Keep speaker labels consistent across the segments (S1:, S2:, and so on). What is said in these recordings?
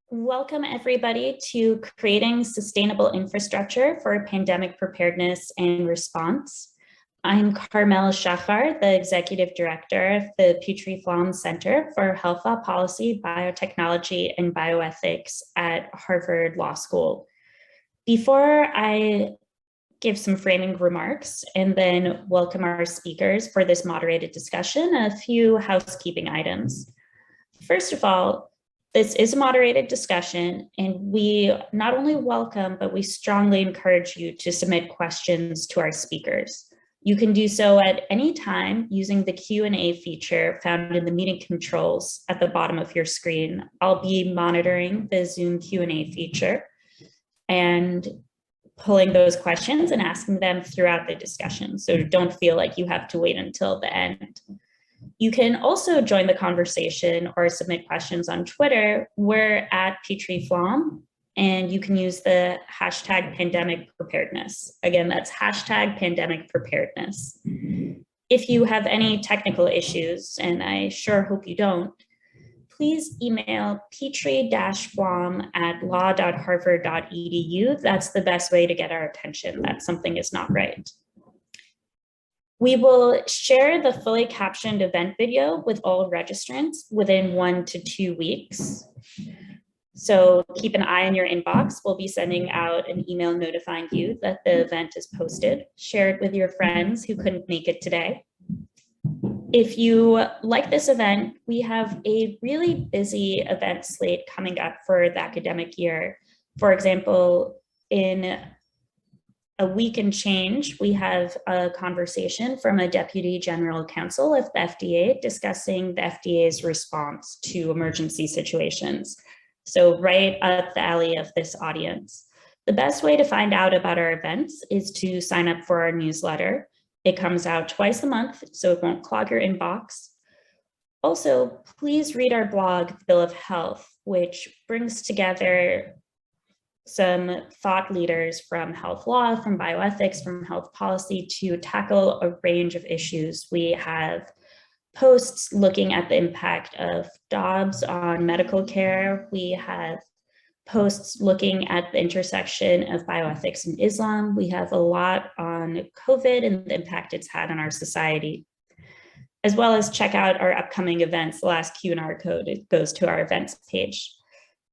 S1: Welcome, everybody, to Creating Sustainable Infrastructure for Pandemic Preparedness and Response. I'm Carmel Shachar, the Executive Director of the Petrie-Flom Center for Health Law Policy, Biotechnology, and Bioethics at Harvard Law School. Before I give some framing remarks and then welcome our speakers for this moderated discussion, a few housekeeping items. First of all, this is a moderated discussion, and we not only welcome, but we strongly encourage you to submit questions to our speakers. You can do so at any time using the Q&A feature found in the meeting controls at the bottom of your screen. I'll be monitoring the Zoom Q&A feature and pulling those questions and asking them throughout the discussion. So don't feel like you have to wait until the end. You can also join the conversation or submit questions on Twitter. We're at Petrie-Flom, and you can use the hashtag pandemic preparedness. Again, that's hashtag pandemic preparedness. If you have any technical issues, and I sure hope you don't, please email petrie-flom@law.harvard.edu. That's the best way to get our attention that something is not right. We will share the fully captioned event video with all registrants within 1 to 2 weeks. So keep an eye on your inbox. We'll be sending out an email notifying you that the event is posted. Share it with your friends who couldn't make it today. If you like this event, we have a really busy event slate coming up for the academic year. For example, in a week and change, we have a conversation from a Deputy General Counsel of the FDA discussing the FDA's response to emergency situations. So right up the alley of this audience. The best way to find out about our events is to sign up for our newsletter. It comes out twice a month, so it won't clog your inbox. Also, please read our blog, Bill of Health, which brings together some thought leaders from health law, from bioethics, from health policy to tackle a range of issues. We have posts looking at the impact of Dobbs on medical care. We have posts looking at the intersection of bioethics and Islam. We have a lot on COVID and the impact it's had on our society, as well as check out our upcoming events. The last Q&R code, it goes to our events page.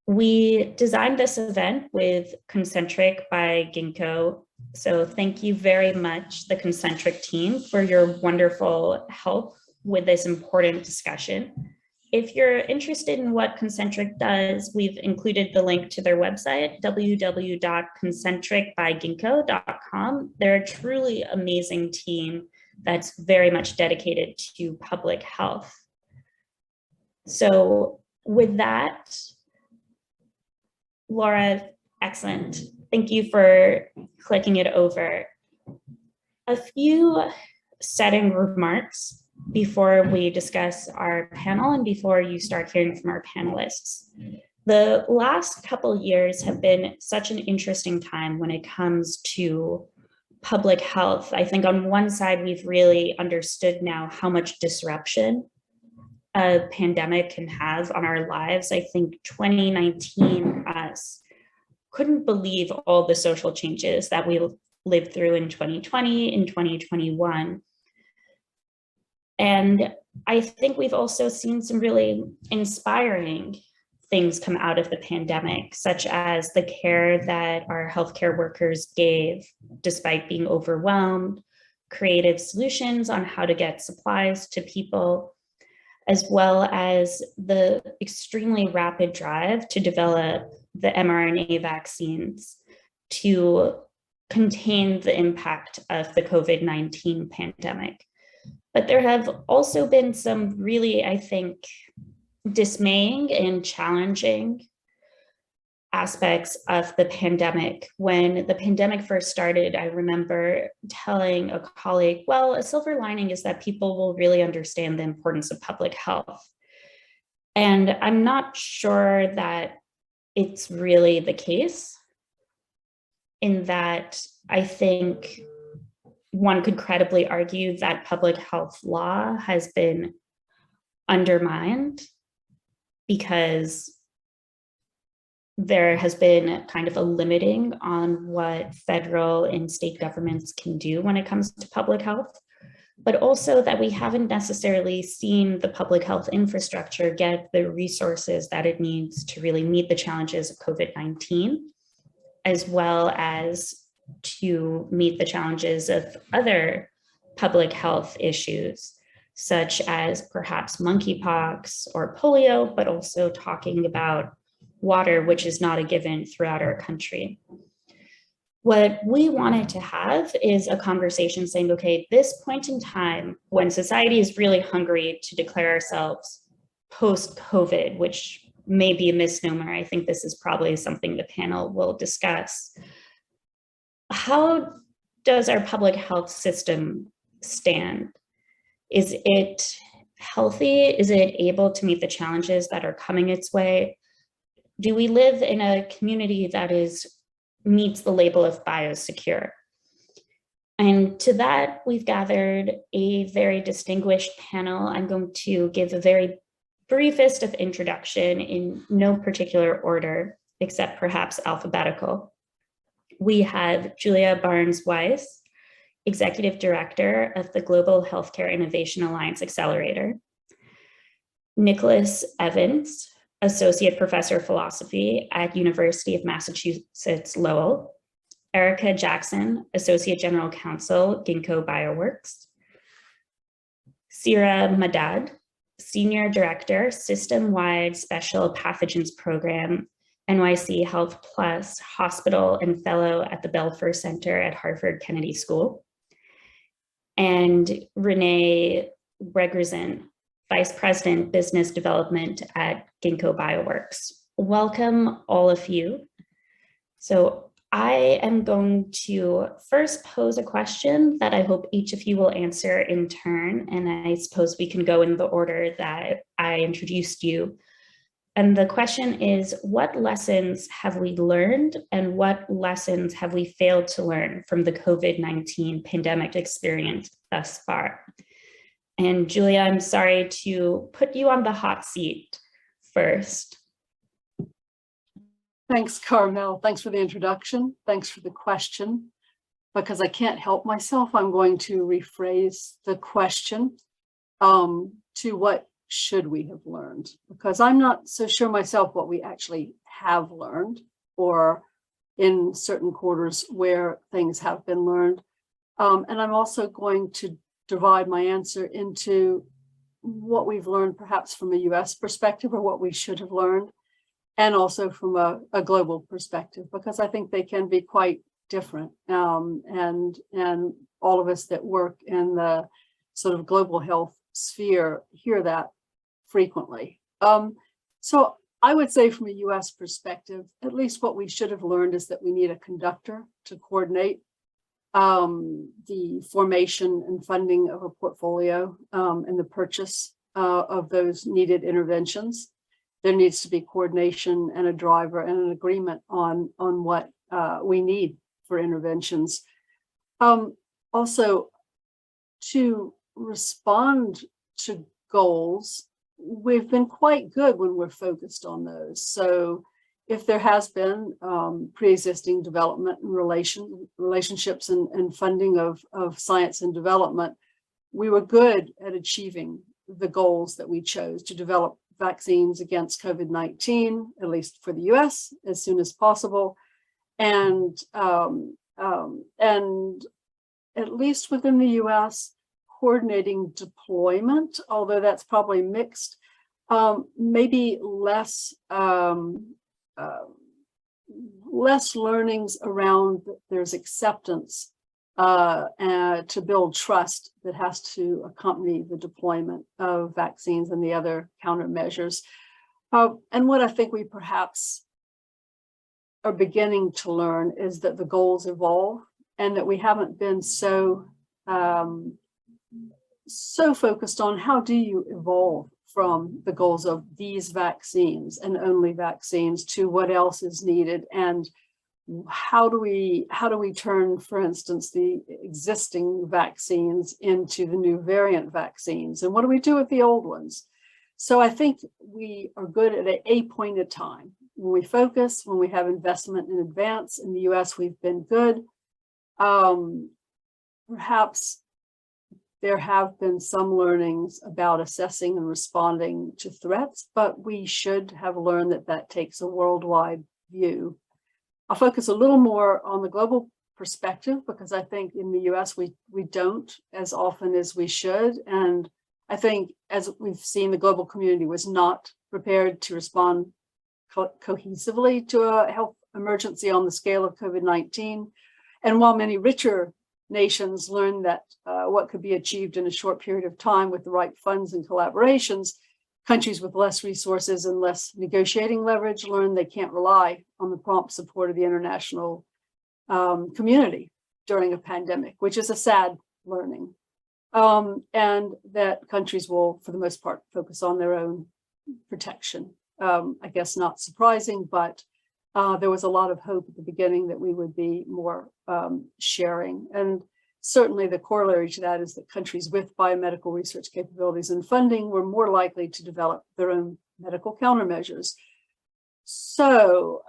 S1: We designed this event with Concentric by Ginkgo. So thank you very much, the Concentric team, for your wonderful help with this important discussion. If you're interested in what Concentric does, we've included the link to their website, www.concentricbyginkgo.com. They're a truly amazing team that's very much dedicated to public health. So with that, Laura, excellent. Thank you for clicking it over. A few setting remarks before we discuss our panel and before you start hearing from our panelists. The last couple years have been such an interesting time when it comes to public health. I think on one side, we've really understood now how much disruption a pandemic can have on our lives. I think 2019 us couldn't believe all the social changes that we lived through in 2020, in 2021. And I think we've also seen some really inspiring things come out of the pandemic, such as the care that our healthcare workers gave despite being overwhelmed, creative solutions on how to get supplies to people, as well as the extremely rapid drive to develop the mRNA vaccines to contain the impact of the COVID-19 pandemic. But there have also been some really, I think, dismaying and challenging aspects of the pandemic. When the pandemic first started, I remember telling a colleague, well, a silver lining is that people will really understand the importance of public health. And I'm not sure that it's really the case, in that I think one could credibly argue that public health law has been undermined because there has been kind of a limiting on what federal and state governments can do when it comes to public health, but also that we haven't necessarily seen the public health infrastructure get the resources that it needs to really meet the challenges of COVID-19, as well as to meet the challenges of other public health issues, such as perhaps monkeypox or polio, but also talking about water, which is not a given throughout our country. What we wanted to have is a conversation saying, okay, this point in time when society is really hungry to declare ourselves post-COVID, which may be a misnomer, I think this is probably something the panel will discuss. How does our public health system stand? Is it healthy? Is it able to meet the challenges that are coming its way? Do we live in a community that meets the label of biosecure? And to that, we've gathered a very distinguished panel. I'm going to give a very briefest of introduction in no particular order, except perhaps alphabetical. We have Julia Barnes-Weiss, Executive Director of the Global Healthcare Innovation Alliance Accelerator. Nicholas Evans, Associate Professor of Philosophy at University of Massachusetts Lowell. Erica Jackson, Associate General Counsel, Ginkgo Bioworks. Sira Madad, Senior Director, System-Wide Special Pathogens Program, NYC Health Plus Hospital and Fellow at the Belfer Center at Harvard Kennedy School. And Renee Regerson, Vice President, Business Development at Ginkgo Bioworks. Welcome, all of you. So I am going to first pose a question that I hope each of you will answer in turn, and I suppose we can go in the order that I introduced you. And the question is, what lessons have we learned and what lessons have we failed to learn from the COVID-19 pandemic experience thus far? And Julia, I'm sorry to put you on the hot seat first.
S2: Thanks, Carmel. Thanks for the introduction. Thanks for the question. Because I can't help myself, I'm going to rephrase the question to what should we have learned? Because I'm not so sure myself what we actually have learned, or in certain quarters where things have been learned. And I'm also going to divide my answer into what we've learned perhaps from a US perspective, or what we should have learned, and also from a global perspective, because I think they can be quite different. And all of us that work in the sort of global health sphere hear that frequently. So I would say from a US perspective, at least what we should have learned is that we need a conductor to coordinate the formation and funding of a portfolio and the purchase of those needed interventions. There needs to be coordination and a driver and an agreement on what we need for interventions. Also, to respond to goals, we've been quite good when we're focused on those. So if there has been pre-existing development and relationships and funding of science and development, we were good at achieving the goals that we chose to develop vaccines against COVID-19, at least for the US, as soon as possible. And at least within the US, coordinating deployment, although that's probably mixed, maybe less learnings around there's acceptance to build trust that has to accompany the deployment of vaccines and the other countermeasures. And what I think we perhaps are beginning to learn is that the goals evolve, and that we haven't been so focused on how do you evolve from the goals of these vaccines and only vaccines to what else is needed, and how do we turn, for instance, the existing vaccines into the new variant vaccines, and what do we do with the old ones? So I think we are good at a point in time when we focus, when we have investment in advance. In the US, we've been good. Perhaps there have been some learnings about assessing and responding to threats, but we should have learned that that takes a worldwide view. I'll focus a little more on the global perspective because I think in the US we don't as often as we should. And I think as we've seen, the global community was not prepared to respond cohesively to a health emergency on the scale of COVID-19. And while many richer nations learned that what could be achieved in a short period of time with the right funds and collaborations, countries with less resources and less negotiating leverage learned they can't rely on the prompt support of the international community during a pandemic, which is a sad learning. And that countries will, for the most part, focus on their own protection. I guess not surprising, but there was a lot of hope at the beginning that we would be more sharing. And certainly the corollary to that is that countries with biomedical research capabilities and funding were more likely to develop their own medical countermeasures. So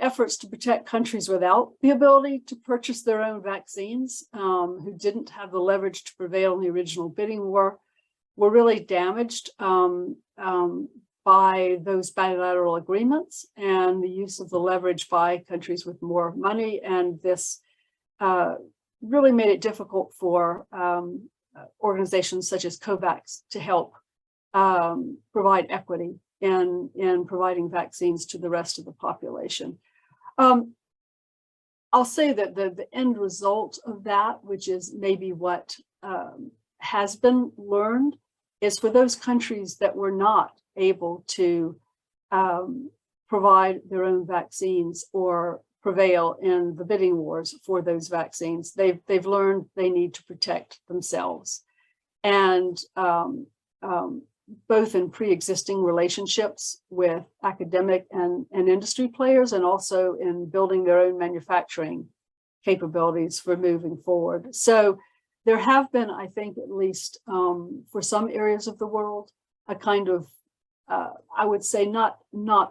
S2: efforts to protect countries without the ability to purchase their own vaccines, who didn't have the leverage to prevail in the original bidding war, were really damaged by those bilateral agreements and the use of the leverage by countries with more money. And this really made it difficult for organizations such as COVAX to help provide equity in providing vaccines to the rest of the population. I'll say that the end result of that, which is maybe what has been learned, is for those countries that were not able to provide their own vaccines or prevail in the bidding wars for those vaccines, they've learned they need to protect themselves. And both in pre-existing relationships with academic and industry players, and also in building their own manufacturing capabilities for moving forward. So there have been, I think, at least for some areas of the world, a kind of, I would say not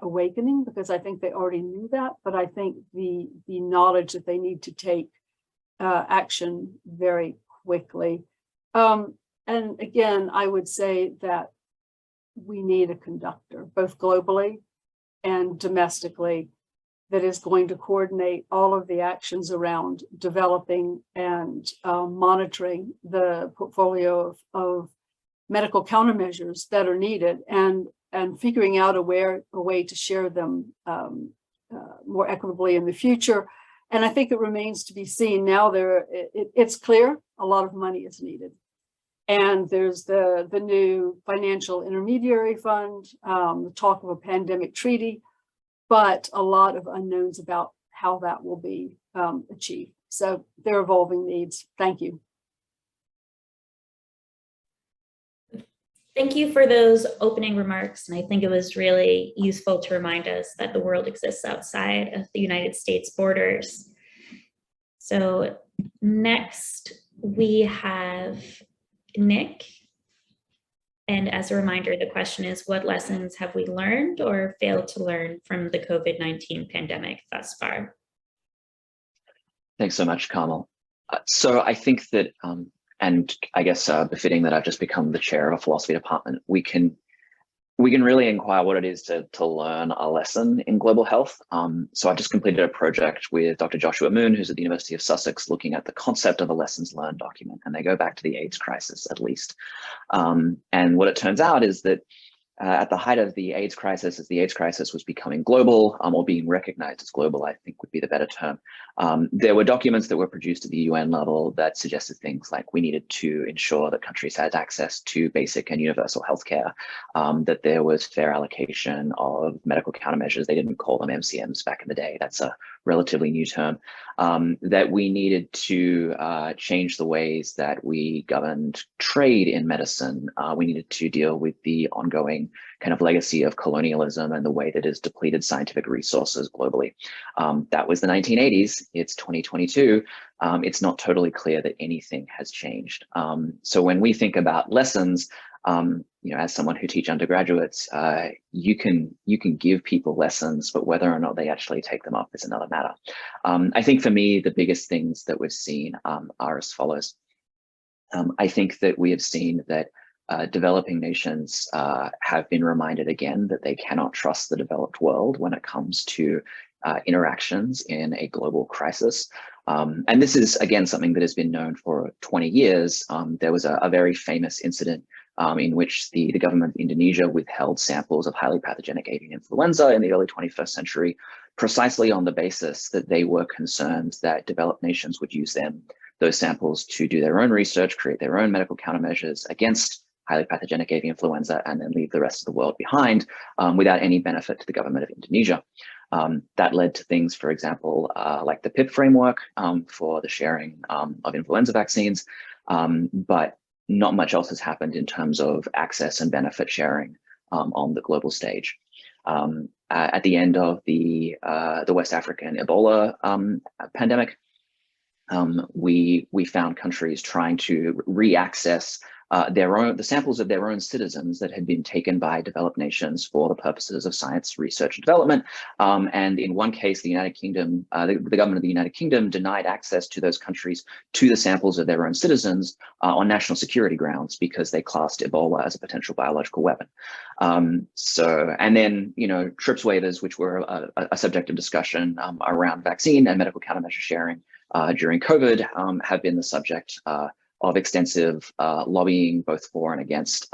S2: awakening, because I think they already knew that, but I think the knowledge that they need to take action very quickly. And again, I would say that we need a conductor, both globally and domestically, that is going to coordinate all of the actions around developing and monitoring the portfolio of medical countermeasures that are needed, and figuring out a way to share them more equitably in the future. And I think it remains to be seen. Now it's clear a lot of money is needed. And there's the new financial intermediary fund, the talk of a pandemic treaty, but a lot of unknowns about how that will be achieved. So they're evolving needs. Thank you.
S1: Thank you for those opening remarks. And I think it was really useful to remind us that the world exists outside of the United States borders. So next we have Nick. And as a reminder, the question is, what lessons have we learned or failed to learn from the COVID-19 pandemic thus far?
S3: Thanks so much, Carmel. So I think that, and I guess befitting that I've just become the chair of a philosophy department, we can really inquire what it is to learn a lesson in global health. So I've just completed a project with Dr. Joshua Moon, who's at the University of Sussex, looking at the concept of a lessons learned document, and they go back to the AIDS crisis at least. And what it turns out is that at the height of the AIDS crisis, as the AIDS crisis was becoming global, or being recognized as global, I think would be the better term, there were documents that were produced at the UN level that suggested things like we needed to ensure that countries had access to basic and universal healthcare, that there was fair allocation of medical countermeasures. They didn't call them MCMs back in the day. That's a relatively new term. That we needed to change the ways that we governed trade in medicine. We needed to deal with the ongoing kind of legacy of colonialism and the way that has depleted scientific resources globally. That was the 1980s. It's 2022. It's not totally clear that anything has changed. So when we think about lessons, as someone who teach undergraduates, you can give people lessons, but whether or not they actually take them up is another matter. I think for me, the biggest things that we've seen are as follows. I think that we have seen that developing nations have been reminded again that they cannot trust the developed world when it comes to interactions in a global crisis. And this is, again, something that has been known for 20 years. There was a very famous incident in which the government of Indonesia withheld samples of highly pathogenic avian influenza in the early 21st century, precisely on the basis that they were concerned that developed nations would use those samples to do their own research, create their own medical countermeasures against highly pathogenic avian influenza, and then leave the rest of the world behind without any benefit to the government of Indonesia. That led to things, for example, like the PIP framework for the sharing of influenza vaccines, but not much else has happened in terms of access and benefit sharing on the global stage. At the end of the West African Ebola pandemic, we found countries trying to re-access the samples of their own citizens that had been taken by developed nations for the purposes of science research and development. And in one case, the United Kingdom, the government of the United Kingdom denied access to those countries to the samples of their own citizens on national security grounds because they classed Ebola as a potential biological weapon. And then, TRIPS waivers, which were a subject of discussion around vaccine and medical countermeasure sharing during COVID, have been the subject of extensive lobbying, both for and against,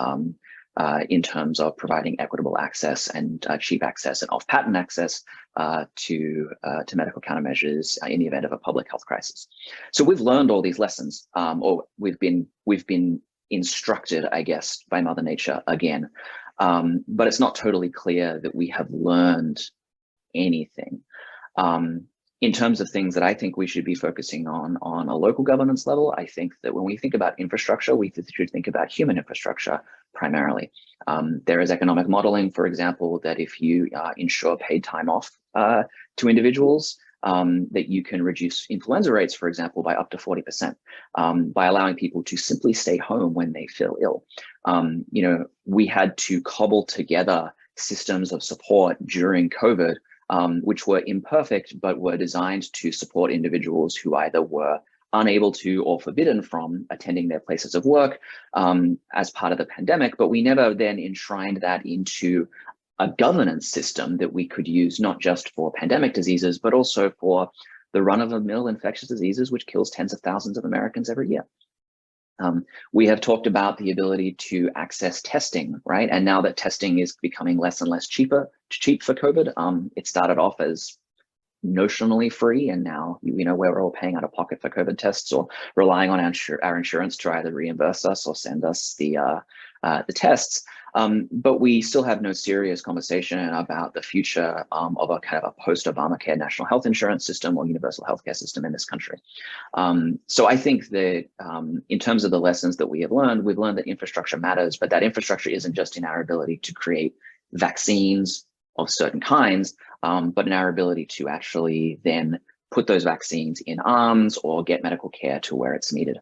S3: in terms of providing equitable access and cheap access and off-patent access to medical countermeasures in the event of a public health crisis. So we've learned all these lessons, or we've been instructed, I guess, by Mother Nature again. But it's not totally clear that we have learned anything. In terms of things that I think we should be focusing on a local governance level, I think that when we think about infrastructure, we should think about human infrastructure primarily. There is economic modeling, for example, that if you ensure paid time off to individuals, that you can reduce influenza rates, for example, by up to 40%, by allowing people to simply stay home when they feel ill. We had to cobble together systems of support during COVID, which were imperfect, but were designed to support individuals who either were unable to or forbidden from attending their places of work as part of the pandemic. But we never then enshrined that into a governance system that we could use not just for pandemic diseases, but also for the run-of-the-mill infectious diseases, which kills tens of thousands of Americans every year. We have talked about the ability to access testing, right? And now that testing is becoming less and less cheap for COVID, it started off as notionally free, and now we're all paying out of pocket for COVID tests or relying on our insurance to either reimburse us or send us the tests. But we still have no serious conversation about the future of a kind of a post-Obamacare national health insurance system or universal healthcare system in this country. So I think that in terms of the lessons that we have learned, we've learned that infrastructure matters, but that infrastructure isn't just in our ability to create vaccines of certain kinds, but in our ability to actually then put those vaccines in arms or get medical care to where it's needed.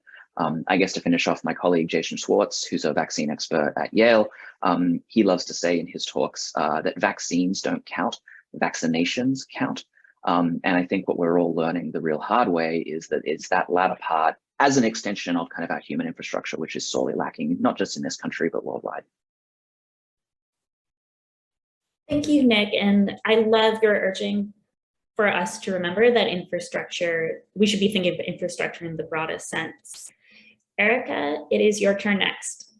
S3: I guess to finish off, my colleague Jason Schwartz, who's a vaccine expert at Yale, he loves to say in his talks that vaccines don't count, vaccinations count. And I think what we're all learning the real hard way is that it's that latter part as an extension of kind of our human infrastructure, which is sorely lacking, not just in this country, but worldwide.
S1: Thank you, Nick. And I love your urging for us to remember that infrastructure, we should be thinking of infrastructure in the broadest sense. Erica, it is your turn next.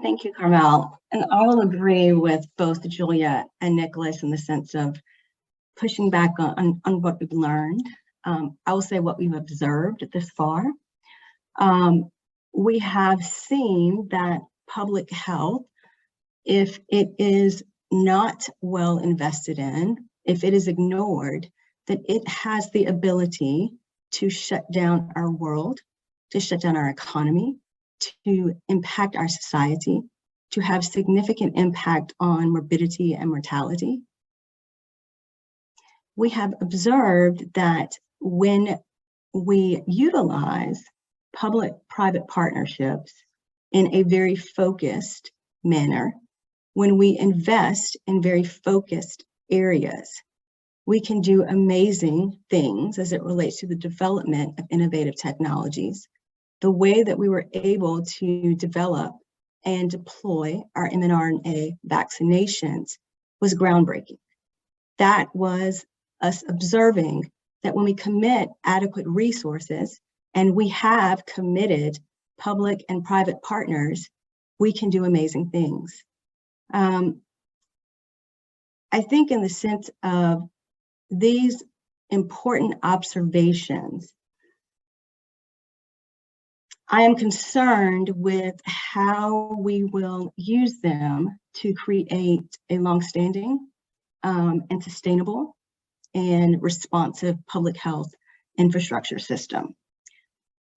S4: Thank you, Carmel. And I will agree with both Julia and Nicholas in the sense of pushing back on what we've learned. I will say what we've observed this far. We have seen that public health, if it is not well invested in, if it is ignored, that it has the ability to shut down our world, to shut down our economy, to impact our society, to have significant impact on morbidity and mortality. We have observed that when we utilize public-private partnerships in a very focused manner, when we invest in very focused areas, we can do amazing things as it relates to the development of innovative technologies. The way that we were able to develop and deploy our mRNA vaccinations was groundbreaking. That was us observing that when we commit adequate resources, and we have committed public and private partners, we can do amazing things. I think in the sense of these important observations, I am concerned with how we will use them to create a longstanding and sustainable and responsive public health infrastructure system.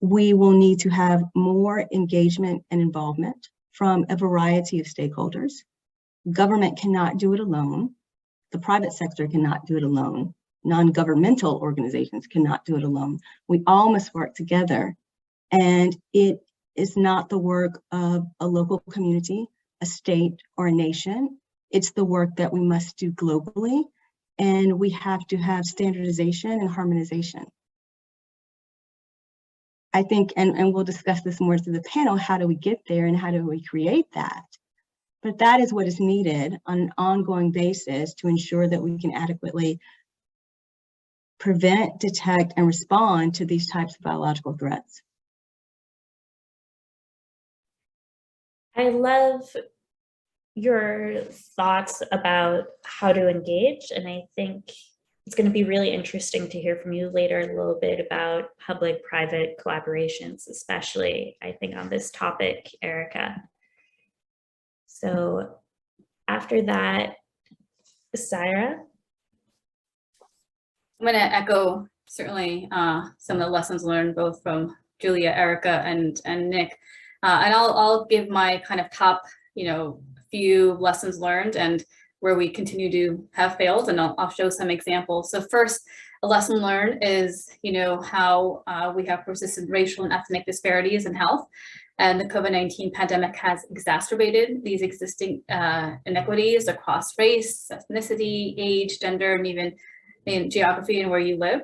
S4: We will need to have more engagement and involvement from a variety of stakeholders. Government cannot do it alone. The private sector cannot do it alone. Non-governmental organizations cannot do it alone. We all must work together. And it is not the work of a local community, a state, or a nation. It's the work that we must do globally. And we have to have standardization and harmonization. I think, and we'll discuss this more through the panel, how do we get there and how do we create that? But that is what is needed on an ongoing basis to ensure that we can adequately prevent, detect, and respond to these types of biological threats.
S1: I love your thoughts about how to engage, and I think it's going to be really interesting to hear from you later a little bit about public-private collaborations, especially, I think, on this topic, Erica. So after that, Saira.
S5: I'm going to echo certainly some of the lessons learned both from Julia, Erica, and Nick. And I'll give my kind of top, few lessons learned and where we continue to have failed, and I'll show some examples. So first, a lesson learned is, how we have persistent racial and ethnic disparities in health, and the COVID-19 pandemic has exacerbated these existing inequities across race, ethnicity, age, gender, and even in geography and where you live.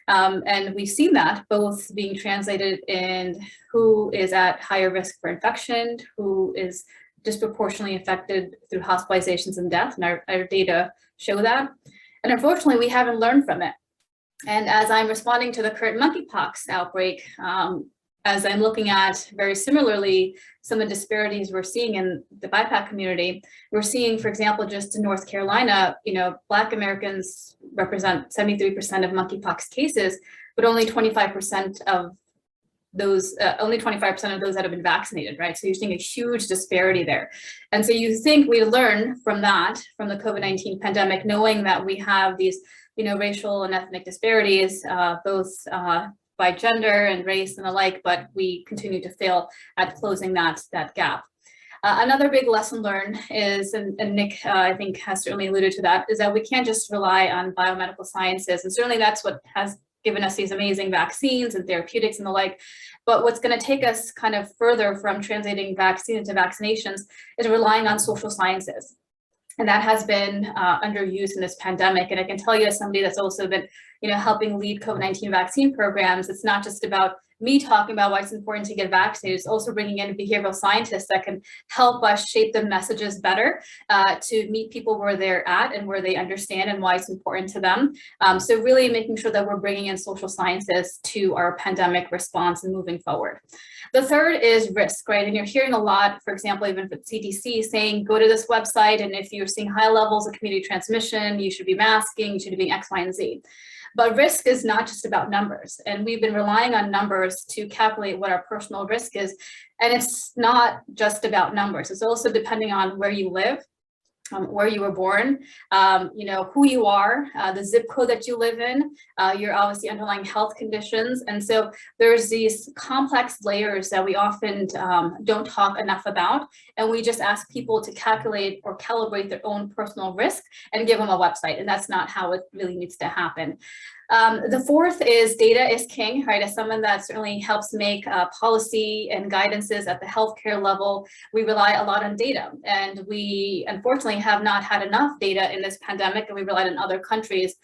S5: And we've seen that both being translated in who is at higher risk for infection, who is disproportionately affected through hospitalizations and death, and our data show that. And unfortunately, we haven't learned from it. And as I'm responding to the current monkeypox outbreak, as I'm looking at very similarly some of the disparities we're seeing in the BIPOC community, we're seeing, for example, just in North Carolina, Black Americans represent 73% of monkeypox cases, but only 25% of those that have been vaccinated, right? So you're seeing a huge disparity there. And so you think we learn from that, from the COVID-19 pandemic, knowing that we have these, racial and ethnic disparities, both by gender and race and the like, but we continue to fail at closing that gap. Another big lesson learned is, and Nick, I think, has certainly alluded to that, is that we can't just rely on biomedical sciences. And certainly that's what has given us these amazing vaccines and therapeutics and the like. But what's going to take us kind of further from translating vaccine into vaccinations is relying on social sciences. And that has been underused in this pandemic. And I can tell you, as somebody that's also been, helping lead COVID-19 vaccine programs, it's not just about me talking about why it's important to get vaccinated. It's also bringing in behavioral scientists that can help us shape the messages better to meet people where they're at and where they understand and why it's important to them. So really making sure that we're bringing in social sciences to our pandemic response and moving forward. The third is risk, right? And you're hearing a lot, for example, even for CDC saying, go to this website, and if you're seeing high levels of community transmission, you should be masking, you should be doing X, Y, and Z. But risk is not just about numbers, and we've been relying on numbers to calculate what our personal risk is. And it's not just about numbers. It's also depending on where you live, where you were born, who you are, the zip code that you live in, your obviously underlying health conditions. And so there's these complex layers that we often don't talk enough about. And we just ask people to calculate or calibrate their own personal risk and give them a website. And that's not how it really needs to happen. The fourth is data is king, right? As someone that certainly helps make policy and guidances at the healthcare level, we rely a lot on data. And we unfortunately have not had enough data in this pandemic, and we relied on other countries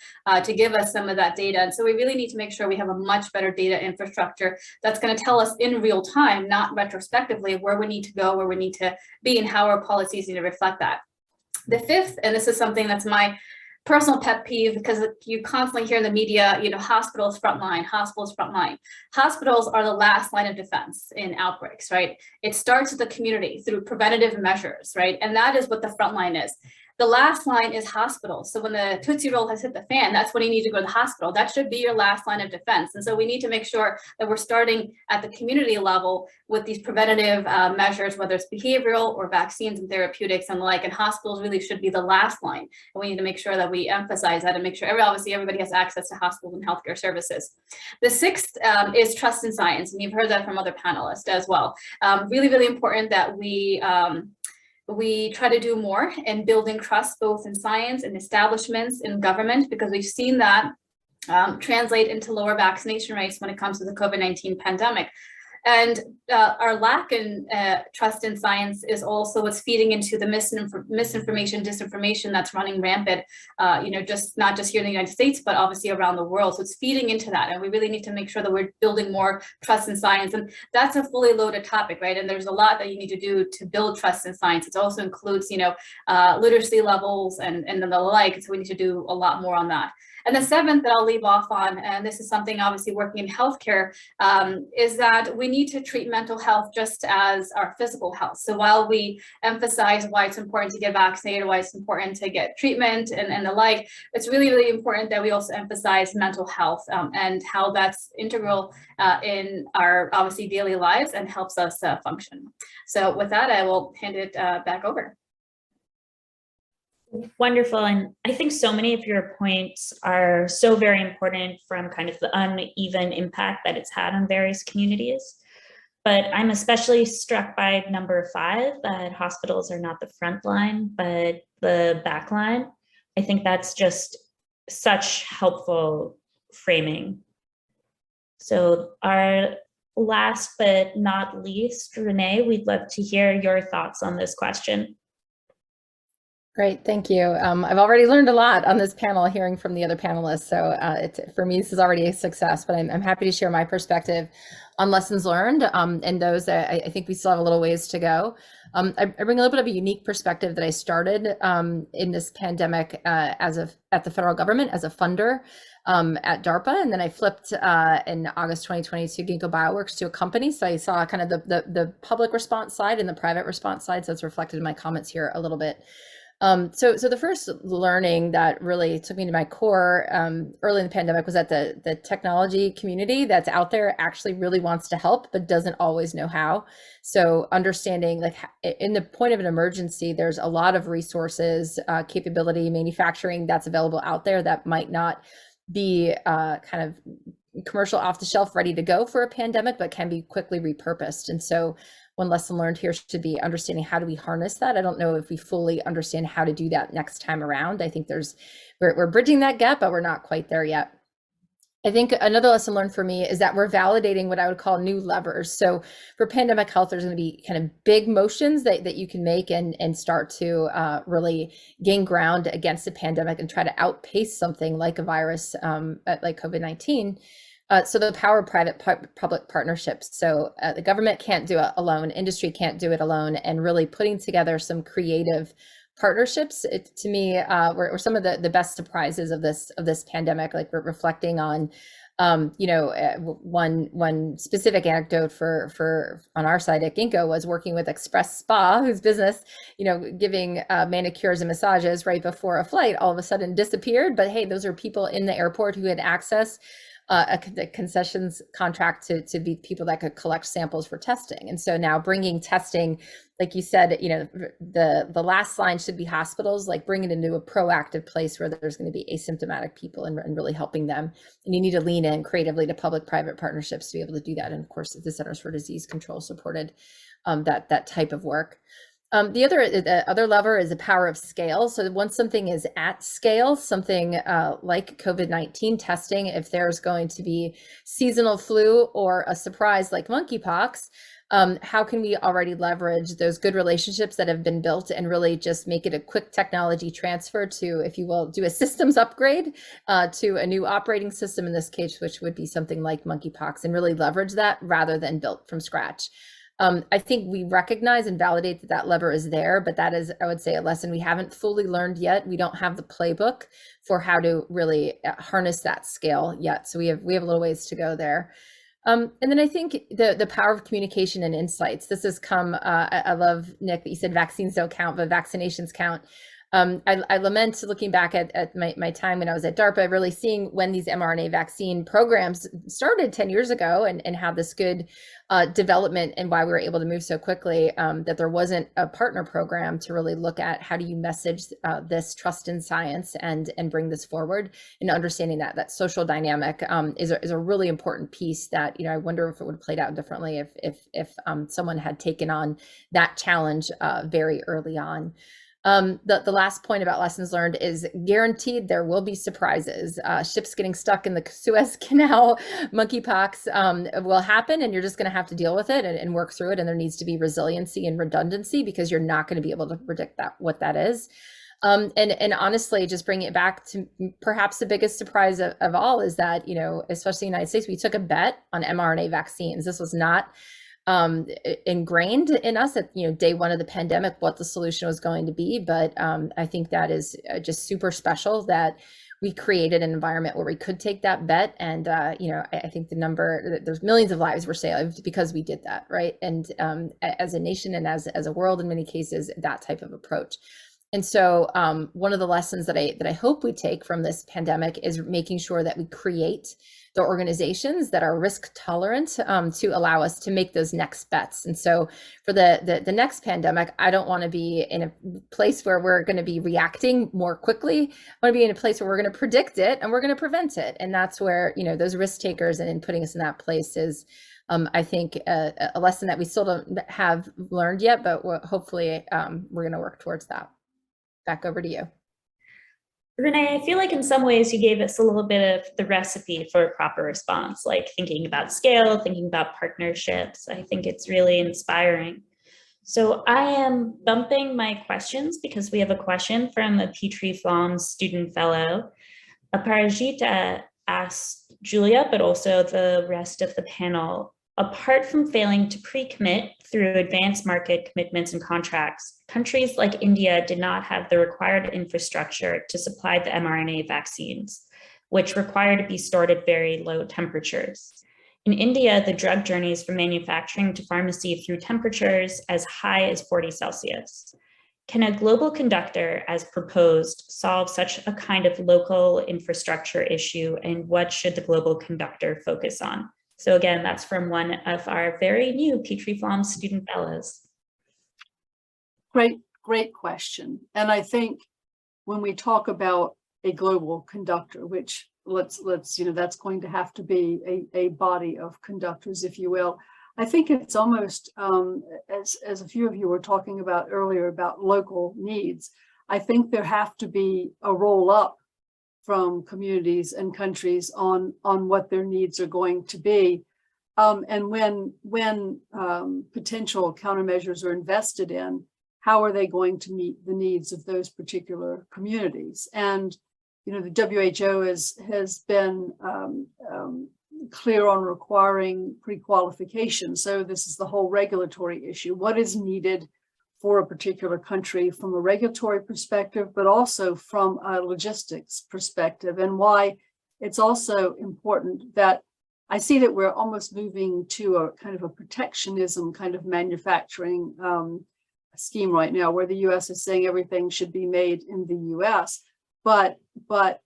S5: to give us some of that data. And so we really need to make sure we have a much better data infrastructure that's going to tell us in real time, not retrospectively, where we need to go, where we need to be, and how our policies need to reflect that. The fifth, and this is something that's my personal pet peeve, because you constantly hear in the media, hospitals frontline, hospitals frontline. Hospitals are the last line of defense in outbreaks, right? It starts with the community through preventative measures, right? And that is what the frontline is. The last line is hospitals. So when the Tootsie Roll has hit the fan, that's when you need to go to the hospital. That should be your last line of defense. And so we need to make sure that we're starting at the community level with these preventative measures, whether it's behavioral or vaccines and therapeutics and the like. And hospitals really should be the last line. And we need to make sure that we emphasize that and make sure obviously everybody has access to hospitals and healthcare services. The sixth is trust in science. And you've heard that from other panelists as well. Really, really important that we try to do more in building trust, both in science and establishments, in government, because we've seen that translate into lower vaccination rates when it comes to the COVID-19 pandemic. And our lack in trust in science is also what's feeding into the misinformation, disinformation that's running rampant, just not just here in the United States, but obviously around the world. So it's feeding into that. And we really need to make sure that we're building more trust in science. And that's a fully loaded topic, right? And there's a lot that you need to do to build trust in science. It also includes, literacy levels and the like. So we need to do a lot more on that. And the seventh that I'll leave off on, and this is something obviously working in healthcare, is that we need to treat mental health just as our physical health. So while we emphasize why it's important to get vaccinated, why it's important to get treatment and the like, it's really, really important that we also emphasize mental health and how that's integral in our obviously daily lives and helps us function. So with that, I will hand it back over.
S1: Wonderful. And I think so many of your points are so very important from kind of the uneven impact that it's had on various communities. But I'm especially struck by number 5, that hospitals are not the front line, but the back line. I think that's just such helpful framing. So our last but not least, Renee, we'd love to hear your thoughts on this question.
S6: Great, thank you. I've already learned a lot on this panel, hearing from the other panelists. So for me, this is already a success, but I'm happy to share my perspective on lessons learned and those that I think we still have a little ways to go. I bring a little bit of a unique perspective that I started in this pandemic at the federal government as a funder at DARPA, and then I flipped in August 2022 Ginkgo Bioworks to a company. So I saw kind of the public response side and the private response side. So it's reflected in my comments here a little bit. So the first learning that really took me to my core early in the pandemic was that the technology community that's out there actually really wants to help, but doesn't always know how. So understanding, like, in the point of an emergency, there's a lot of resources, capability, manufacturing that's available out there that might not be kind of commercial off the shelf ready to go for a pandemic, but can be quickly repurposed. And so one lesson learned here should be understanding how do we harness that. I don't know if we fully understand how to do that next time around. I think we're bridging that gap, but we're not quite there yet. I think another lesson learned for me is that we're validating what I would call new levers. So for pandemic health, there's going to be kind of big motions that you can make and start to really gain ground against a pandemic and try to outpace something like a virus like COVID-19. So the power of private-public partnerships. So the government can't do it alone, industry can't do it alone, and really putting together some creative partnerships, to me, were some of the best surprises of this pandemic. Like, we're reflecting on, one specific anecdote for on our side at Ginkgo was working with Express Spa, whose business, giving manicures and massages right before a flight all of a sudden disappeared. But hey, those are people in the airport who had access the concessions contract to be people that could collect samples for testing. And so now bringing testing, like you said, the last line should be hospitals, like bringing it into a proactive place where there's going to be asymptomatic people and really helping them. And you need to lean in creatively to public-private partnerships to be able to do that. And of course, the Centers for Disease Control supported that type of work. The other lever is the power of scale. So once something is at scale, something like COVID-19 testing, if there's going to be seasonal flu or a surprise like monkeypox, how can we already leverage those good relationships that have been built and really just make it a quick technology transfer to, if you will, do a systems upgrade to a new operating system in this case, which would be something like monkeypox, and really leverage that rather than built from scratch. I think we recognize and validate that that lever is there, but that is, I would say, a lesson we haven't fully learned yet. We don't have the playbook for how to really harness that scale yet. So we have a little ways to go there. And then I think the power of communication and insights. This has come, I love, Nick, that you said vaccines don't count, but vaccinations count. I lament looking back at my time when I was at DARPA, really seeing when these mRNA vaccine programs started 10 years ago and how this good development and why we were able to move so quickly, that there wasn't a partner program to really look at how do you message this trust in science and bring this forward, and understanding that social dynamic is a really important piece that, I wonder if it would have played out differently if someone had taken on that challenge very early on. The last point about lessons learned is guaranteed there will be surprises. Ships getting stuck in the Suez Canal, monkeypox will happen, and you're just going to have to deal with it and work through it. And there needs to be resiliency and redundancy, because you're not going to be able to predict what that is. And honestly, just bringing it back to perhaps the biggest surprise of all is that, especially in the United States, we took a bet on mRNA vaccines. This was not ingrained in us at day one of the pandemic what the solution was going to be, but I think that is just super special that we created an environment where we could take that bet. And I think there's millions of lives were saved because we did that, right? And as a nation and as a world, in many cases, that type of approach. And so one of the lessons that I hope we take from this pandemic is making sure that we create the organizations that are risk tolerant to allow us to make those next bets. And so for the next pandemic, I don't want to be in a place where we're going to be reacting more quickly. I want to be in a place where we're going to predict it and we're going to prevent it. And that's where, those risk takers and putting us in that place is, I think, a lesson that we still don't have learned yet, but hopefully we're going to work towards that. Back over to you.
S1: Renee, I feel like in some ways you gave us a little bit of the recipe for a proper response, like thinking about scale, thinking about partnerships. I think it's really inspiring. So I am bumping my questions because we have a question from a Petrie-Flom student fellow. Aparajita asked Julia, but also the rest of the panel, apart from failing to pre-commit through advanced market commitments and contracts, countries like India did not have the required infrastructure to supply the mRNA vaccines, which require to be stored at very low temperatures. In India, the drug journeys from manufacturing to pharmacy through temperatures as high as 40 Celsius. Can a global conductor, as proposed, solve such a kind of local infrastructure issue, and what should the global conductor focus on? So again, that's from one of our very new Petrie-Flom student fellows.
S2: Great question. And I think when we talk about a global conductor, which let's that's going to have to be a body of conductors, if you will. I think it's almost, as a few of you were talking about earlier about local needs, I think there have to be a roll up from communities and countries on what their needs are going to be. And when potential countermeasures are invested in, how are they going to meet the needs of those particular communities? And, the WHO has been clear on requiring pre-qualification. So this is the whole regulatory issue. What is needed for a particular country from a regulatory perspective, but also from a logistics perspective, and why it's also important that I see that we're almost moving to a kind of a protectionism kind of manufacturing scheme right now, where the US is saying everything should be made in the US, but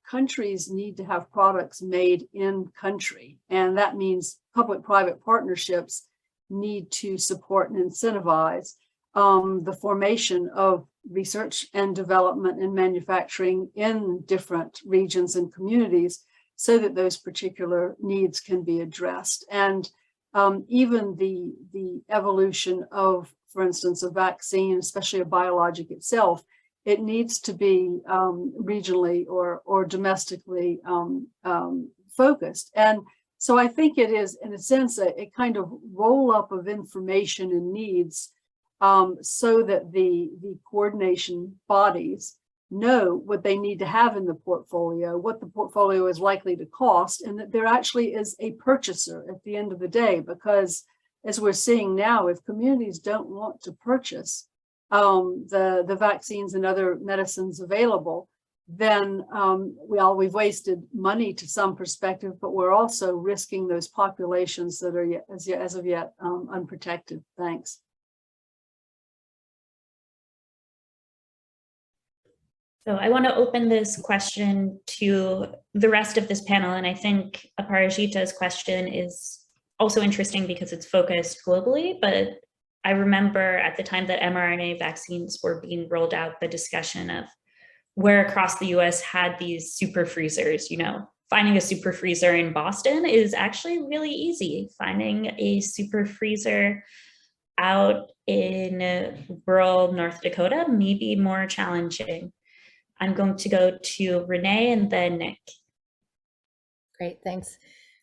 S2: countries need to have products made in country. And that means public-private partnerships need to support and incentivize the formation of research and development and manufacturing in different regions and communities so that those particular needs can be addressed. And even the evolution of, for instance, a vaccine, especially a biologic itself, it needs to be regionally or domestically focused. And so I think it is, in a sense, a kind of roll up of information and needs, so that the coordination bodies know what they need to have in the portfolio, what the portfolio is likely to cost, and that there actually is a purchaser at the end of the day. Because as we're seeing now, if communities don't want to purchase the vaccines and other medicines available, then we've wasted money to some perspective, but we're also risking those populations that are as of yet unprotected. Thanks.
S1: So I want to open this question to the rest of this panel, and I think Aparajita's question is also interesting because it's focused globally, but I remember at the time that mRNA vaccines were being rolled out, the discussion of where across the US had these super freezers. You know, finding a super freezer in Boston is actually really easy. Finding a super freezer out in rural North Dakota may be more challenging. I'm going to go to Renee and then Nick.
S6: Great, thanks.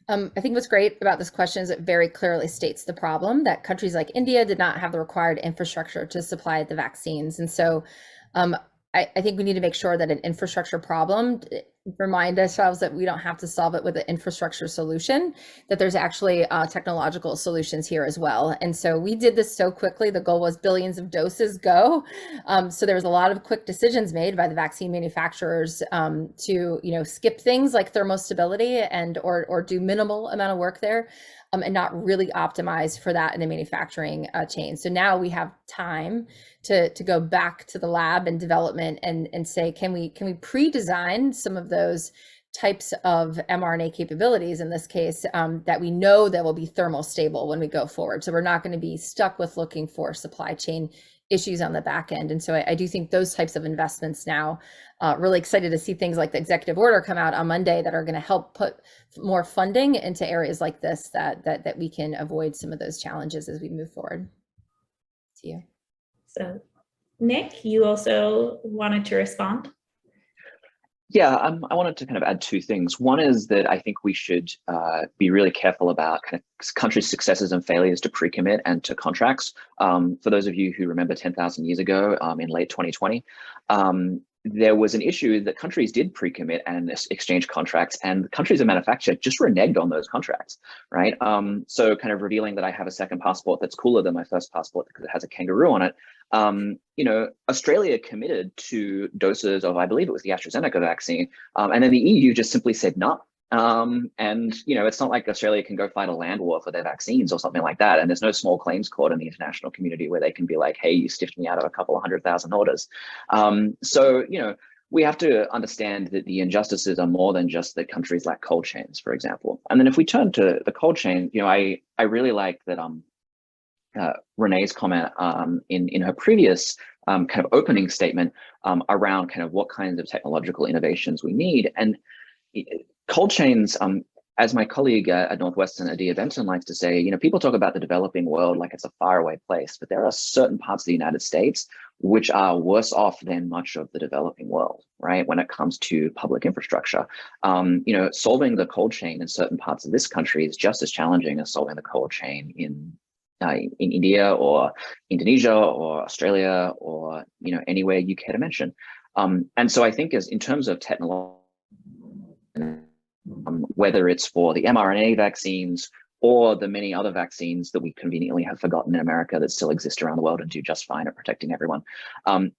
S6: I think what's great about this question is it very clearly states the problem that countries like India did not have the required infrastructure to supply the vaccines. And so I think we need to make sure that an infrastructure problem, remind ourselves that we don't have to solve it with an infrastructure solution, that there's actually technological solutions here as well. And so we did this so quickly. The goal was billions of doses go. So there was a lot of quick decisions made by the vaccine manufacturers to, skip things like thermostability and or do minimal amount of work there. And not really optimize for that in the manufacturing chain. So now we have time to go back to the lab and development and say, can we pre-design some of those types of mRNA capabilities in this case that we know that will be thermostable when we go forward. So we're not going to be stuck with looking for supply chain issues on the back end. And so I do think those types of investments now, really excited to see things like the executive order come out on Monday that are going to help put more funding into areas like this that we can avoid some of those challenges as we move forward. To you.
S1: So Nick, you also wanted to respond?
S3: Yeah, I wanted to kind of add two things. One is that I think we should be really careful about kind of countries' successes and failures to pre-commit and to contracts. For those of you who remember 10,000 years ago, in late 2020, there was an issue that countries did pre-commit and exchange contracts, and countries that manufacture just reneged on those contracts, right? So kind of revealing that I have a second passport that's cooler than my first passport because it has a kangaroo on it. Australia committed to doses of, I believe it was the AstraZeneca vaccine, and then the EU just simply said no. It's not like Australia can go fight a land war for their vaccines or something like that. And there's no small claims court in the international community where they can be like, hey, you stiffed me out of a couple of 100,000 orders. We have to understand that the injustices are more than just that countries lack cold chains, for example. And then if we turn to the cold chain, I really like that Renee's comment in her previous kind of opening statement around kind of what kinds of technological innovations we need. And cold chains, as my colleague at Northwestern, Adia Benton, likes to say, people talk about the developing world like it's a faraway place, but there are certain parts of the United States which are worse off than much of the developing world, right? When it comes to public infrastructure, solving the cold chain in certain parts of this country is just as challenging as solving the cold chain in India or Indonesia or Australia or anywhere you care to mention. And so I think as in terms of technology, whether it's for the mRNA vaccines or the many other vaccines that we conveniently have forgotten in America that still exist around the world and do just fine at protecting everyone,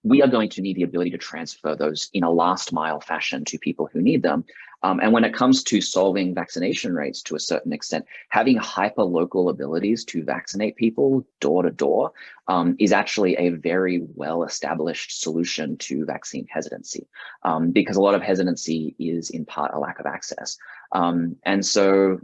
S3: we are going to need the ability to transfer those in a last mile fashion to people who need them. And when it comes to solving vaccination rates to a certain extent, having hyper-local abilities to vaccinate people door to door is actually a very well-established solution to vaccine hesitancy, because a lot of hesitancy is in part a lack of access. And so,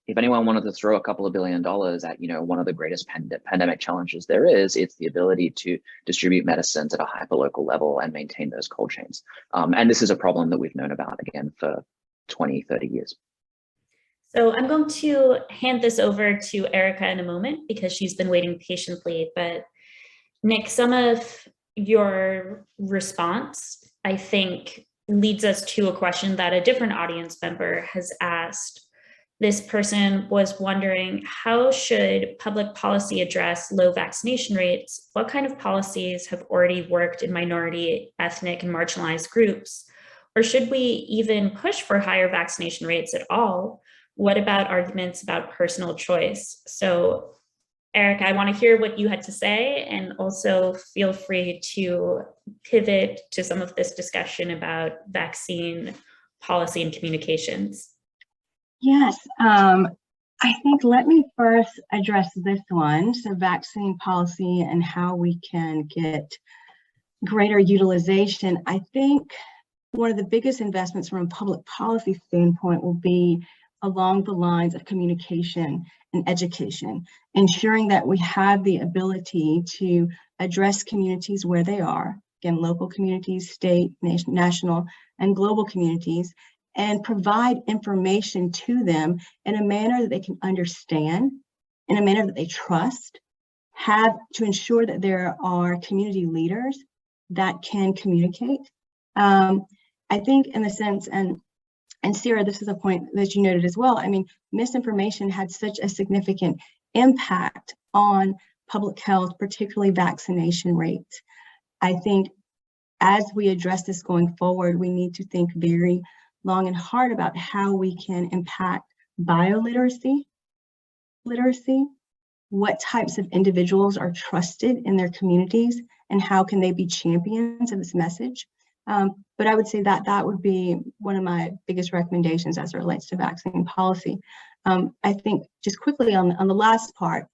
S3: if anyone wanted to throw a couple of $1 billion at, one of the greatest pandemic challenges there is, it's the ability to distribute medicines at a hyperlocal level and maintain those cold chains. And this is a problem that we've known about, again, for 20, 30 years.
S1: So I'm going to hand this over to Erica in a moment because she's been waiting patiently. But Nick, some of your response, I think, leads us to a question that a different audience member has asked. This person was wondering, how should public policy address low vaccination rates? What kind of policies have already worked in minority, ethnic, and marginalized groups? Or should we even push for higher vaccination rates at all? What about arguments about personal choice? So, Erica, I want to hear what you had to say, and also feel free to pivot to some of this discussion about vaccine policy and communications.
S4: Yes, I think let me first address this one. So vaccine policy and how we can get greater utilization. I think one of the biggest investments from a public policy standpoint will be along the lines of communication and education, ensuring that we have the ability to address communities where they are, again, local communities, state, national, and global communities, and provide information to them in a manner that they can understand, in a manner that they trust, have to ensure that there are community leaders that can communicate. I think in the sense, and Sarah, this is a point that you noted as well. I mean, misinformation had such a significant impact on public health, particularly vaccination rates. I think as we address this going forward, we need to think very long and hard about how we can impact bioliteracy, what types of individuals are trusted in their communities, and how can they be champions of this message. But I would say that that would be one of my biggest recommendations as it relates to vaccine policy. I think just quickly on the last part,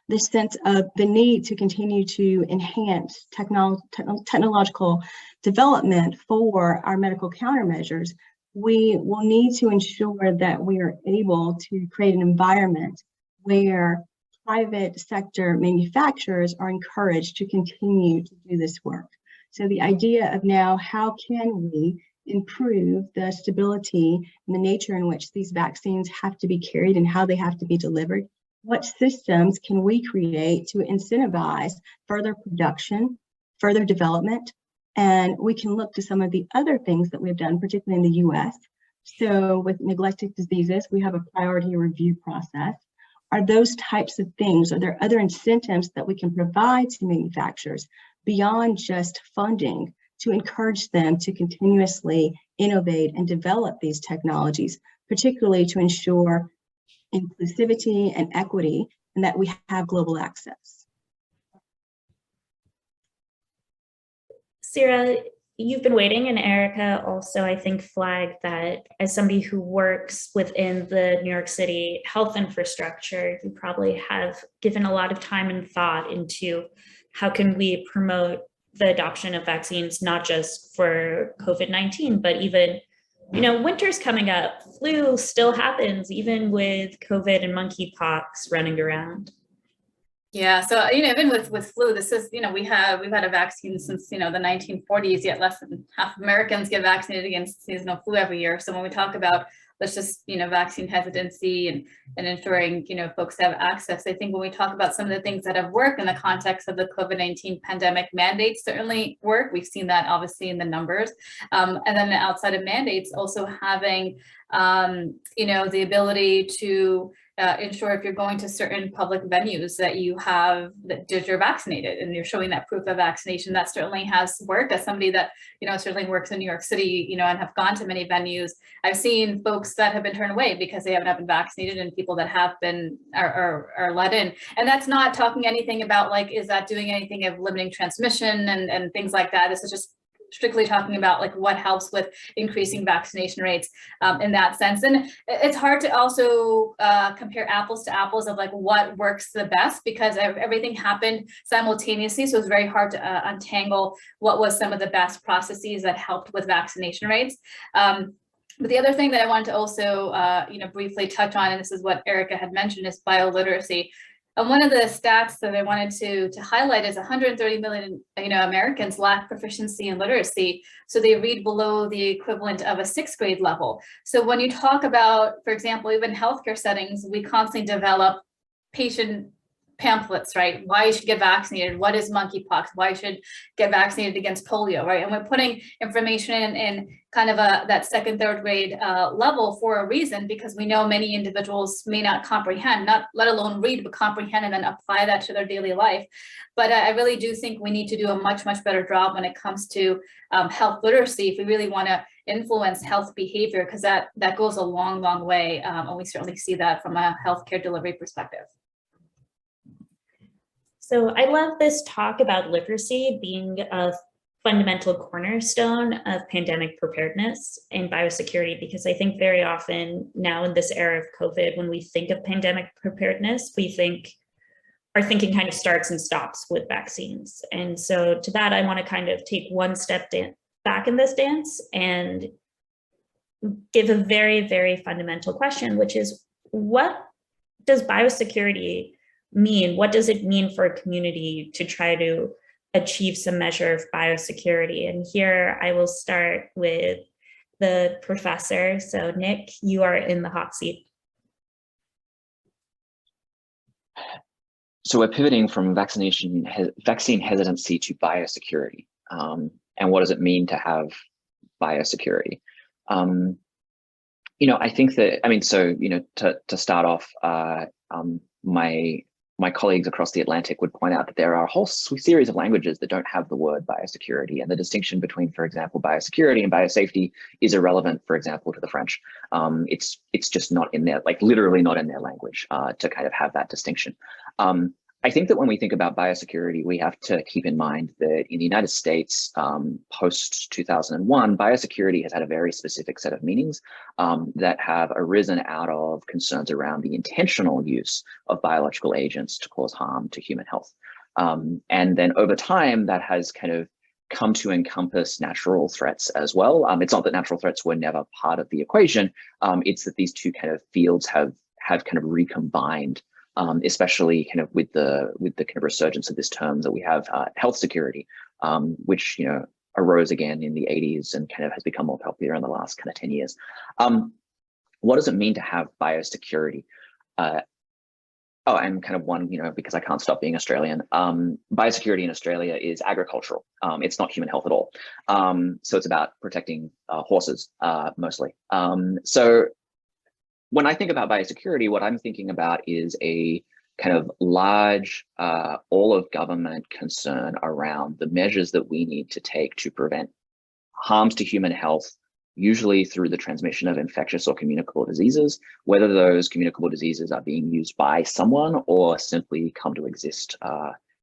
S4: this sense of the need to continue to enhance technological development for our medical countermeasures, we will need to ensure that we are able to create an environment where private sector manufacturers are encouraged to continue to do this work. So the idea of now, how can we improve the stability and the nature in which these vaccines have to be carried and how they have to be delivered? What systems can we create to incentivize further production, further development? And we can look to some of the other things that we've done, particularly in the US. So with neglected diseases, we have a priority review process. Are those types of things, are there other incentives that we can provide to manufacturers beyond just funding to encourage them to continuously innovate and develop these technologies, particularly to ensure inclusivity and equity, and that we have global access?
S1: Sarah, you've been waiting, and Erica also, I think, flagged that as somebody who works within the New York City health infrastructure, you probably have given a lot of time and thought into how can we promote the adoption of vaccines, not just for COVID-19, but even, you know, winter's coming up, flu still happens, even with COVID and monkeypox running around.
S5: Yeah, so even with flu, this is, we've had a vaccine since the 1940s, yet less than half of Americans get vaccinated against seasonal flu every year. So when we talk about let's just vaccine hesitancy and ensuring folks have access, I think when we talk about some of the things that have worked in the context of the COVID-19 pandemic, mandates certainly work. We've seen that obviously in the numbers, and then outside of mandates, also having the ability to ensure if you're going to certain public venues that you're vaccinated and you're showing that proof of vaccination. That certainly has worked. As somebody that certainly works in New York City, and have gone to many venues, I've seen folks that have been turned away because they haven't been vaccinated, and people that have been are let in. And that's not talking anything about is that doing anything of limiting transmission and things like that. This is just strictly talking about what helps with increasing vaccination rates in that sense. And it's hard to also compare apples to apples of what works the best, because everything happened simultaneously. So it's very hard to untangle what was some of the best processes that helped with vaccination rates. But the other thing that I wanted to also briefly touch on, and this is what Erica had mentioned, is bioliteracy. And one of the stats that I wanted to highlight is 130 million, Americans lack proficiency in literacy. So they read below the equivalent of a 6th grade level. So when you talk about, for example, even healthcare settings, we constantly develop patient pamphlets, right? Why you should get vaccinated, what is monkeypox, why you should get vaccinated against polio, right? And we're putting information in kind of that 2nd, 3rd grade level for a reason, because we know many individuals may not comprehend, not let alone read, but comprehend and then apply that to their daily life. But I really do think we need to do a much, much better job when it comes to health literacy if we really want to influence health behavior, because that goes a long, long way. And we certainly see that from a healthcare delivery perspective.
S1: So I love this talk about literacy being a fundamental cornerstone of pandemic preparedness and biosecurity, because I think very often now in this era of COVID, when we think of pandemic preparedness, our thinking kind of starts and stops with vaccines. And so to that, I want to kind of take one step back in this dance and give a very, very fundamental question, which is, what does biosecurity mean? What does it mean for a community to try to achieve some measure of biosecurity? And here I will start with the professor. So Nick, you are in the hot seat.
S3: So we're pivoting from vaccine hesitancy to biosecurity. And what does it mean to have biosecurity? I think that, to start off, my colleagues across the Atlantic would point out that there are a whole series of languages that don't have the word biosecurity, and the distinction between, for example, biosecurity and biosafety is irrelevant, for example, to the French. It's just not in their, literally not in their language to kind of have that distinction. I think that when we think about biosecurity, we have to keep in mind that in the United States, post 2001, biosecurity has had a very specific set of meanings that have arisen out of concerns around the intentional use of biological agents to cause harm to human health. And then over time, that has kind of come to encompass natural threats as well. It's not that natural threats were never part of the equation. It's that these two kind of fields have kind of recombined. Especially kind of with the kind of resurgence of this term that we have, health security, which arose again in the 80s and kind of has become more popular in the last kind of 10 years. What does it mean to have biosecurity? And kind of one, because I can't stop being Australian, biosecurity in Australia is agricultural. It's not human health at all. So it's about protecting horses mostly. So when I think about biosecurity, what I'm thinking about is a kind of large, all of government concern around the measures that we need to take to prevent harms to human health, usually through the transmission of infectious or communicable diseases, whether those communicable diseases are being used by someone or simply come to exist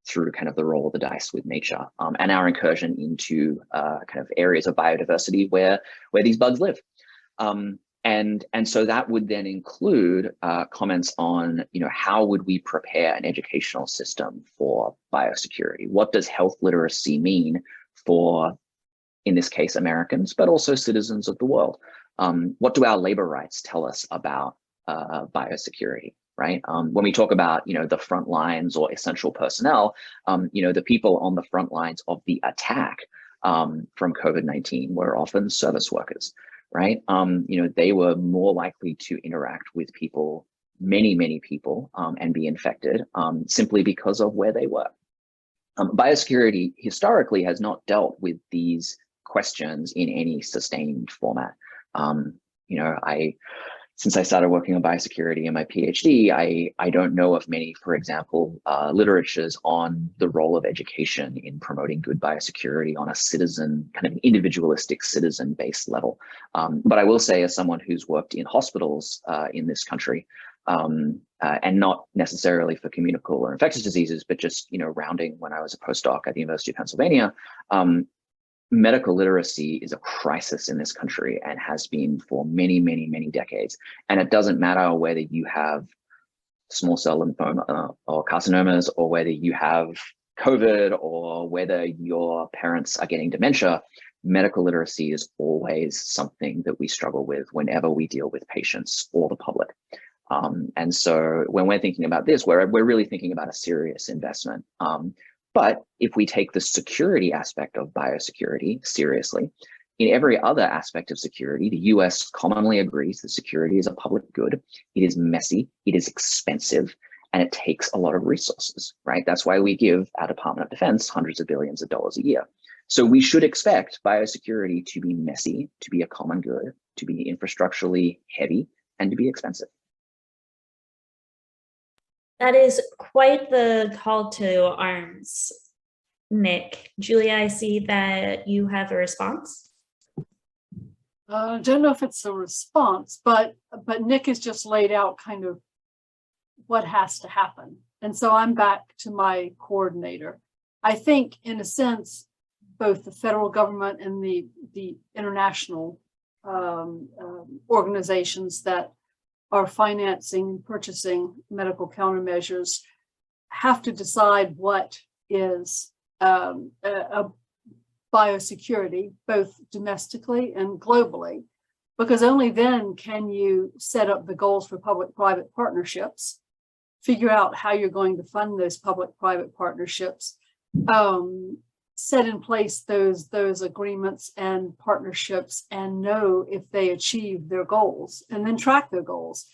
S3: through kind of the roll of the dice with nature, and our incursion into kind of areas of biodiversity where these bugs live. And so that would then include comments on, how would we prepare an educational system for biosecurity? What does health literacy mean for, in this case, Americans, but also citizens of the world? What do our labor rights tell us about biosecurity, right? When we talk about, the front lines or essential personnel, the people on the front lines of the attack from COVID-19 were often service workers. Right? They were more likely to interact with people, many people, and be infected simply because of where they were. Biosecurity historically has not dealt with these questions in any sustained format. Since I started working on biosecurity in my PhD, I don't know of many, for example, literatures on the role of education in promoting good biosecurity on a citizen, kind of individualistic citizen-based level. But I will say, as someone who's worked in hospitals in this country, and not necessarily for communicable or infectious diseases, but just, rounding when I was a postdoc at the University of Pennsylvania, medical literacy is a crisis in this country and has been for many decades. And it doesn't matter whether you have small cell lymphoma or carcinomas, or whether you have COVID, or whether your parents are getting dementia. Medical literacy is always something that we struggle with whenever we deal with patients or the public. And so when we're thinking about this, we're really thinking about a serious investment. But if we take the security aspect of biosecurity seriously, in every other aspect of security, the US commonly agrees that security is a public good. It is messy, it is expensive, and it takes a lot of resources, right? That's why we give our Department of Defense hundreds of billions of dollars a year. So we should expect biosecurity to be messy, to be a common good, to be infrastructurally heavy, and to be expensive.
S1: That is quite the call to arms, Nick. Julia, I see that you have a response.
S2: I don't know if it's a response, but Nick has just laid out kind of what has to happen. And so I'm back to my coordinator. I think in a sense, both the federal government and the international organizations that are financing and purchasing medical countermeasures have to decide what is a biosecurity, both domestically and globally, because only then can you set up the goals for public-private partnerships, figure out how you're going to fund those public-private partnerships, set in place those agreements and partnerships and know if they achieve their goals, and then track their goals.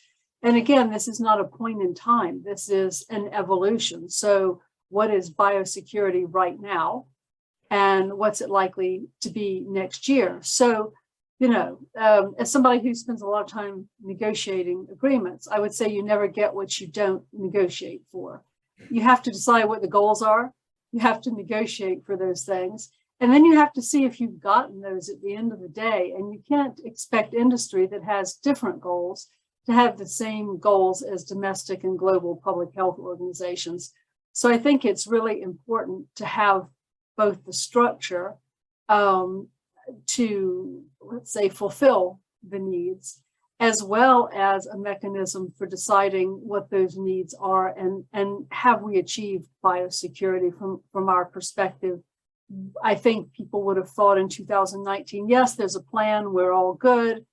S2: And again, this is not a point in time, this is an evolution. So what is biosecurity right now? And what's it likely to be next year? So, you know, as somebody who spends a lot of time negotiating agreements, I would say you never get what you don't negotiate for. You have to decide what the goals are. You have to negotiate for those things. And then you have to see if you've gotten those at the end of the day. And you can't expect industry that has different goals to have the same goals as domestic and global public health organizations. So I think it's really important to have both the structure to, let's say, fulfill the needs, as well as a mechanism for deciding what those needs are and have we achieved biosecurity from our perspective. I think people would have thought in 2019, yes, there's a plan, we're all good.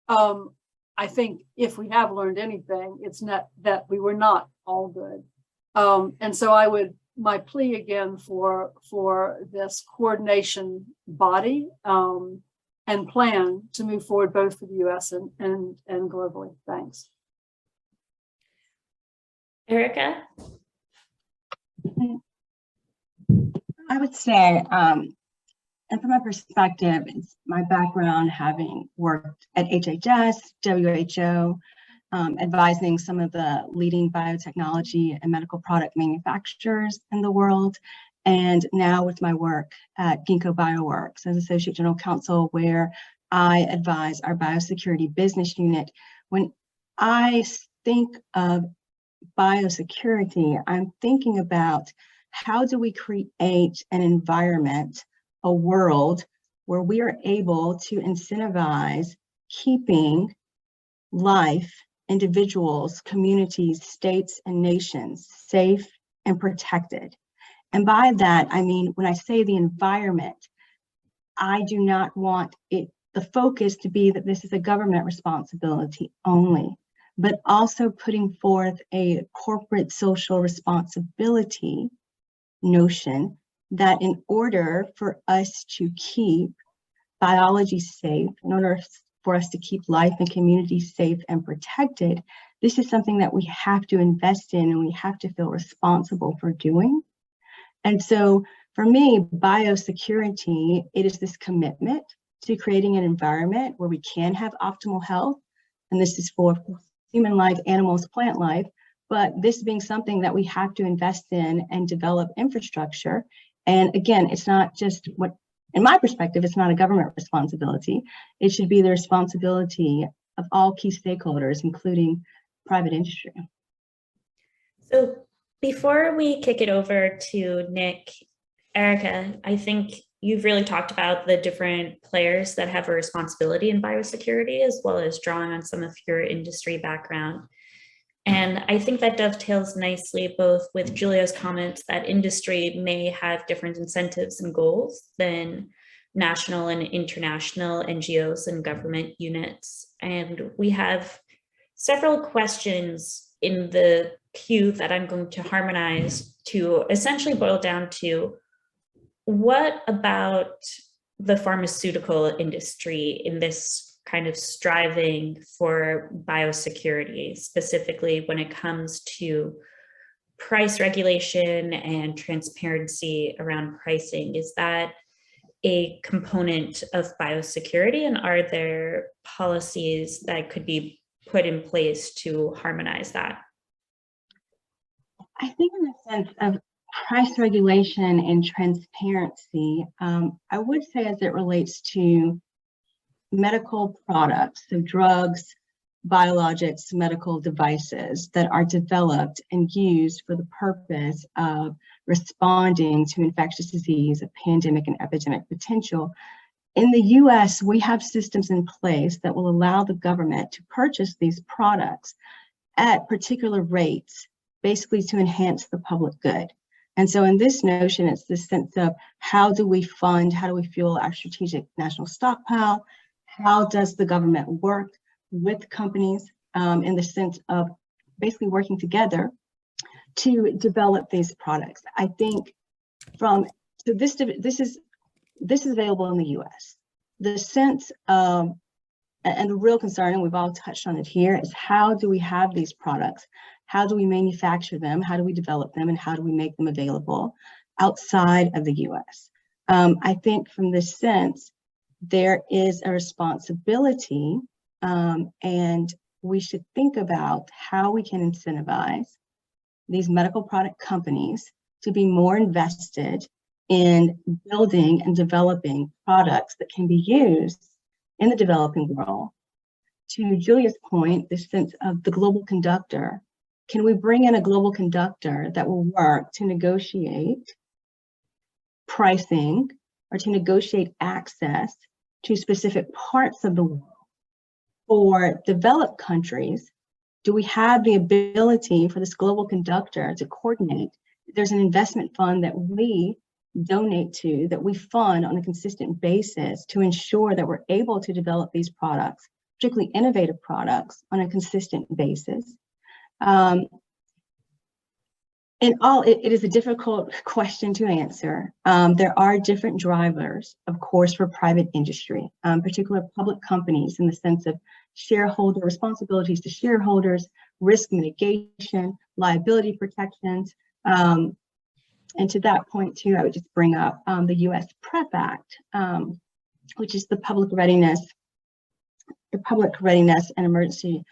S2: I think if we have learned anything, it's not that we were not all good. And so my plea again for this coordination body and plan to move forward both for the US and globally. Thanks.
S1: Erica?
S4: I would say, and from my perspective, it's my background having worked at HHS, WHO, advising some of the leading biotechnology and medical product manufacturers in the world. And now with my work at Ginkgo Bioworks as Associate General Counsel, where I advise our biosecurity business unit. When I think of biosecurity, I'm thinking about how do we create an environment, a world where we are able to incentivize keeping life, individuals, communities, states, and nations safe and protected. And by that, I mean, when I say the environment, I do not want the focus to be that this is a government responsibility only, but also putting forth a corporate social responsibility notion that in order for us to keep biology safe, in order for us to keep life and communities safe and protected, this is something that we have to invest in and we have to feel responsible for doing. And so for me, biosecurity, it is this commitment to creating an environment where we can have optimal health. And this is for human life, animals, plant life, but this being something that we have to invest in and develop infrastructure. And again, it's not just what, in my perspective, it's not a government responsibility. It should be the responsibility of all key stakeholders, including private industry.
S1: So before we kick it over to Nick, Erica, I think you've really talked about the different players that have a responsibility in biosecurity, as well as drawing on some of your industry background. And I think that dovetails nicely both with Julia's comments that industry may have different incentives and goals than national and international NGOs and government units. And we have several questions in the queue that I'm going to harmonize to essentially boil down to what about the pharmaceutical industry in this kind of striving for biosecurity, specifically when it comes to price regulation and transparency around pricing? Is that a component of biosecurity, and are there policies that could be put in place to harmonize that?
S4: I think in the sense of price regulation and transparency, I would say as it relates to medical products, so drugs, biologics, medical devices that are developed and used for the purpose of responding to infectious disease, a pandemic and epidemic potential. In the US, we have systems in place that will allow the government to purchase these products at particular rates, basically to enhance the public good. And so in this notion, it's this sense of how do we fund, how do we fuel our strategic national stockpile? How does the government work with companies in the sense of basically working together to develop these products? I think this is available in the US. The sense of, and the real concern, and we've all touched on it here, is how do we have these products? How do we manufacture them? How do we develop them? And how do we make them available outside of the US? I think from this sense, there is a responsibility, and we should think about how we can incentivize these medical product companies to be more invested in building and developing products that can be used in the developing world. To Julia's point, this sense of the global conductor, can we bring in a global conductor that will work to negotiate pricing or to negotiate access to specific parts of the world? For developed countries, do we have the ability for this global conductor to coordinate? There's an investment fund that we donate to, that we fund on a consistent basis to ensure that we're able to develop these products, particularly innovative products, on a consistent basis. In all, it is a difficult question to answer. There are different drivers, of course, for private industry, particularly public companies, in the sense of shareholder responsibilities to shareholders, risk mitigation, liability protections. And to that point too, I would just bring up the US PrEP Act, which is the Public Readiness and Emergency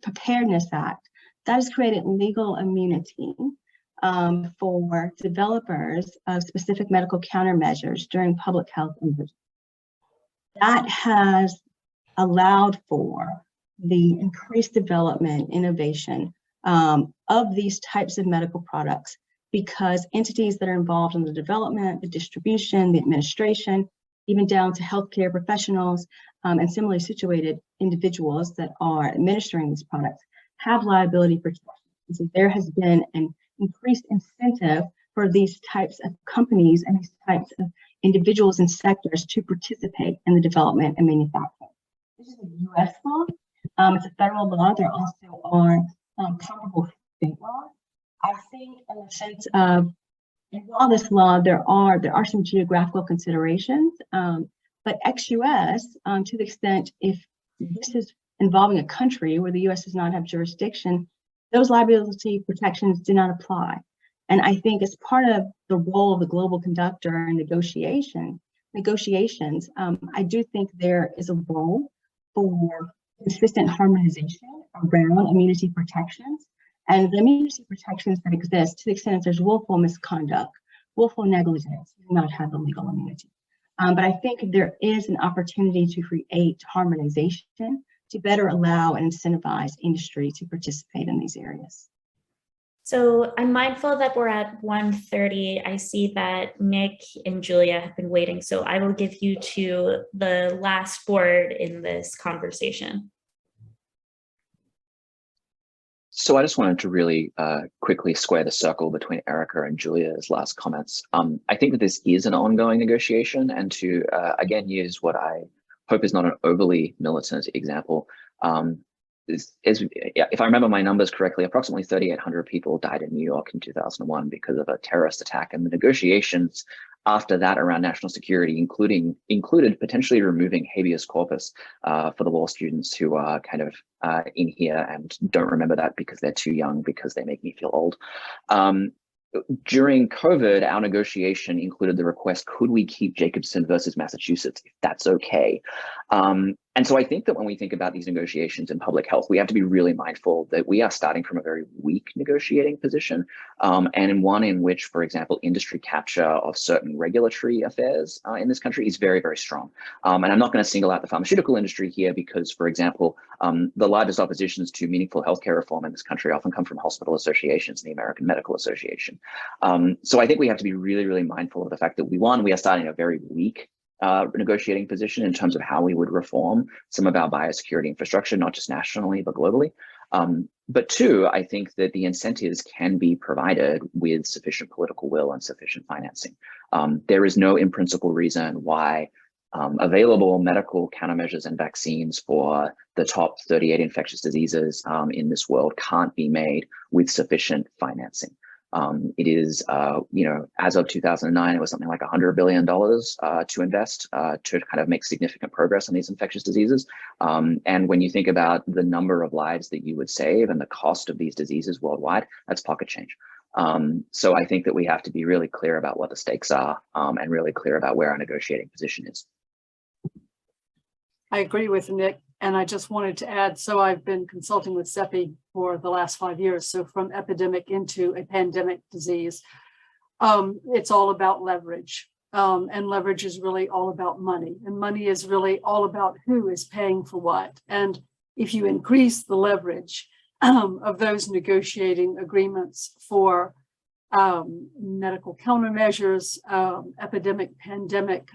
S4: Preparedness Act. That has created legal immunity for developers of specific medical countermeasures during public health emergencies. That has allowed for the increased development, innovation of these types of medical products, because entities that are involved in the development, the distribution, the administration, even down to healthcare professionals and similarly situated individuals that are administering these products have liability protection. So there has been an increased incentive for these types of companies and these types of individuals and sectors to participate in the development and manufacturing. This is a US law. It's a federal law. There also are comparable state laws. I think in the sense of, while this law, there are some geographical considerations, but ex-US, to the extent if this is involving a country where the US does not have jurisdiction, those liability protections do not apply. And I think as part of the role of the global conductor in negotiations, I do think there is a role for consistent harmonization around immunity protections. And the immunity protections that exist, to the extent that there's willful misconduct, willful negligence, do not have the legal immunity. But I think there is an opportunity to create harmonization to better allow and incentivize industry to participate in these areas.
S1: So I'm mindful that we're at 1:30. I see that Nick and Julia have been waiting, so I will give you to the last word in this conversation.
S3: So I just wanted to really quickly square the circle between Erica and Julia's last comments. I think that this is an ongoing negotiation, and to again use what I hope is not an overly militant example, if I remember my numbers correctly, approximately 3,800 people died in New York in 2001 because of a terrorist attack, and the negotiations after that around national security included potentially removing habeas corpus for the law students who are kind of in here and don't remember that because they're too young, because they make me feel old. During COVID, our negotiation included the request, could we keep Jacobson versus Massachusetts, if that's okay? And so I think that when we think about these negotiations in public health, we have to be really mindful that we are starting from a very weak negotiating position, and in one in which, for example, industry capture of certain regulatory affairs in this country is very, very strong. And I'm not going to single out the pharmaceutical industry here because, for example, the largest oppositions to meaningful healthcare reform in this country often come from hospital associations and the American Medical Association. So I think we have to be really, really mindful of the fact that we are starting a very weak negotiating position in terms of how we would reform some of our biosecurity infrastructure, not just nationally, but globally. But two, I think that the incentives can be provided with sufficient political will and sufficient financing. There is no in principle reason why available medical countermeasures and vaccines for the top 38 infectious diseases in this world can't be made with sufficient financing. It is, as of 2009, it was something like $100 billion to invest to kind of make significant progress on these infectious diseases. And when you think about the number of lives that you would save and the cost of these diseases worldwide, that's pocket change. So I think that we have to be really clear about what the stakes are and really clear about where our negotiating position is.
S2: I agree with Nick, and I just wanted to add, so I've been consulting with CEPI for the last 5 years, so from epidemic into a pandemic disease, it's all about leverage, and leverage is really all about money, and money is really all about who is paying for what. And if you increase the leverage of those negotiating agreements for medical countermeasures, epidemic, pandemic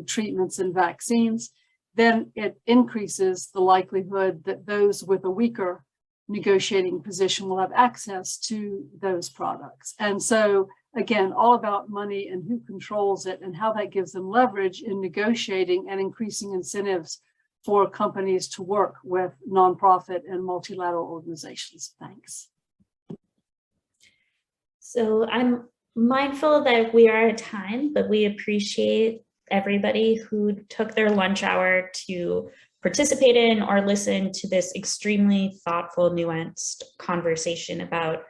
S2: treatments and vaccines, then it increases the likelihood that those with a weaker negotiating position will have access to those products. And so, again, all about money and who controls it and how that gives them leverage in negotiating and increasing incentives for companies to work with nonprofit and multilateral organizations. Thanks.
S1: So I'm mindful that we are at time, but we appreciate everybody who took their lunch hour to participate in or listen to this extremely thoughtful, nuanced conversation about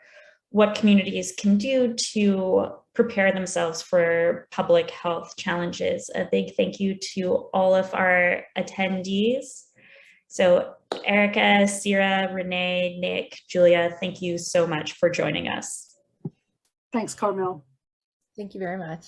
S1: what communities can do to prepare themselves for public health challenges. A big thank you to all of our attendees. So Erica, Sierra, Renee, Nick, Julia, thank you so much for joining us.
S2: Thanks, Carmel.
S6: Thank you very much.